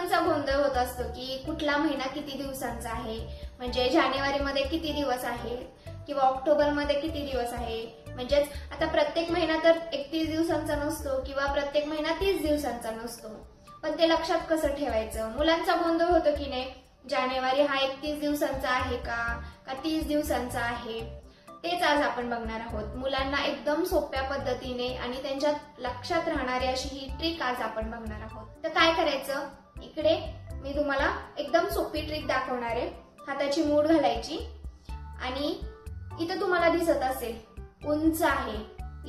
मुलांचा गोंधळ होत असतो की कुठला महिना किती दिवसांचा आहे, म्हणजे जानेवारीमध्ये किती दिवस आहे किंवा ऑक्टोबरमध्ये किती दिवस आहे. म्हणजेच आता प्रत्येक महिना तर 31 दिवसांचा नसतो किंवा प्रत्येक महिना 30 दिवसांचा नसतो. पण ते लक्षात कसं ठेवायचं, मुलांचा गोंधळ होतो की नाही. जानेवारी हा 31 दिवसांचा आहे का 30 दिवसांचा आहे, तेच आज आपण बघणार आहोत. मुलांना एकदम सोप्या पद्धतीने आणि त्यांच्या लक्षात राहणारी अशी ही ट्रिक आज आपण बघणार आहोत. तर काय करायचं, इकडे मी तुम्हाला एकदम सोपी ट्रिक दाखवणार आहे. हाताची मूठ घालायची आणि इथं तुम्हाला दिसत असेल उंच आहे,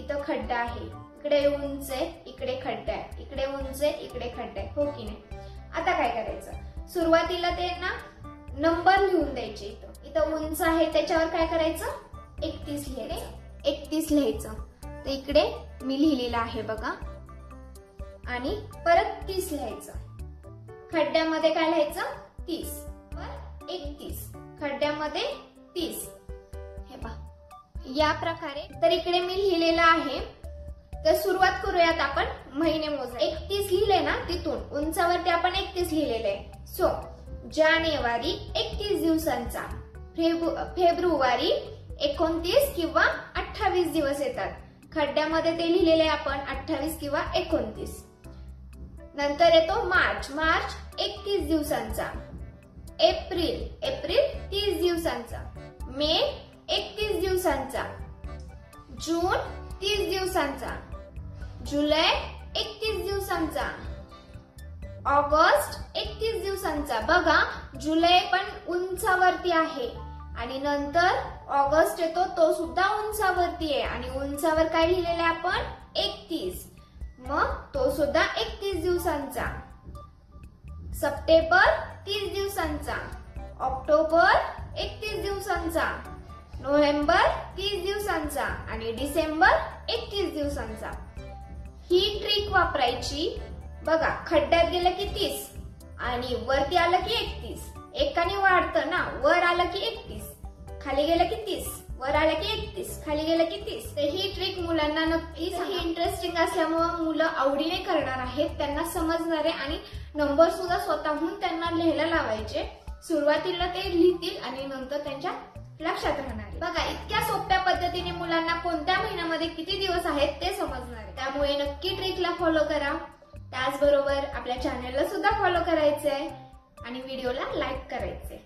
इथं खड्डा आहे, इकडे उंच आहे, इकडे खड्डा आहे, इकडे उंच आहे, इकडे खड्डा आहे, हो की नाही. आता काय करायचं, सुरुवातीला ते ना नंबर लिहून द्यायचे. इथं उंच आहे त्याच्यावर काय करायचं, 31 लिहायचं. 31 लिहायचं. तर इकडे मी लिहिलेलं आहे बघा, आणि परत 30 लिहायचं. खड्ड्यामध्ये काय लिहायचं, 30 वर 31, खड्ड्यामध्ये 30. हे पहा या प्रकारे. तर इकडे मी लिहिलेलं आहे. तर सुरुवात करूयात आपण महिने मोजायला. 31 लिहिले ना, तिथून उंचावरती आपण 31 लिहिलेले आहे. सो जानेवारी 31 दिवसांचा, फेब्रुवारी 29 किंवा 28 दिवस येतात. खड्ड्यामध्ये ते लिहिलेले आपण 28 किंवा 29. नंतर येतो मार्च, मार्च 31 दिवसांचा. एप्रिल, एप्रिल 30 दिवसांचा. मे 31 दिवसांचा. जून 30 दिवसांचा. जुलै 31 दिवसांचा. ऑगस्ट 31 दिवसांचा. बघा जुलै पण उंचावरती आहे आणि नंतर ऑगस्ट येतो, तो सुद्धा उंचावरती आहे आणि उंचावर काय लिहिलेलं आहे आपण, 31. मग तो सुद्धा 31 दिवसांचा. सप्टेंबर 30 दिवसांचा. ऑक्टोबर 31 दिवसांचा. नोव्हेंबर 30 दिवसांचा आणि डिसेंबर 31 दिवसांचा. ही ट्रिक वापरायची. बघा खड्ड्यात गेलं की 30 आणि वरती आलं की 31. एकाने वाढतं ना, वर आलं की 31, खाली गेलं की 30, वर आलं की 31, खाली गेलं की 30. तर ही ट्रिक मुलांना नक्कीच ही इंटरेस्टिंग असल्यामुळे मुलं आवडीने करणार आहेत, त्यांना समजणार आहे आणि नंबर सुद्धा स्वतःहून त्यांना लिहायला लावायचे. सुरुवातीला ते लिहितील आणि नंतर त्यांच्या लक्षात राहणार. बघा इतक्या सोप्या पद्धतीने मुलांना कोणत्या महिन्यामध्ये किती दिवस आहेत ते समजणार आहे. त्यामुळे नक्की ट्रिकला फॉलो करा. त्याचबरोबर आपल्या चॅनलला सुद्धा फॉलो करायचंय आणि व्हिडिओला लाईक करायचंय.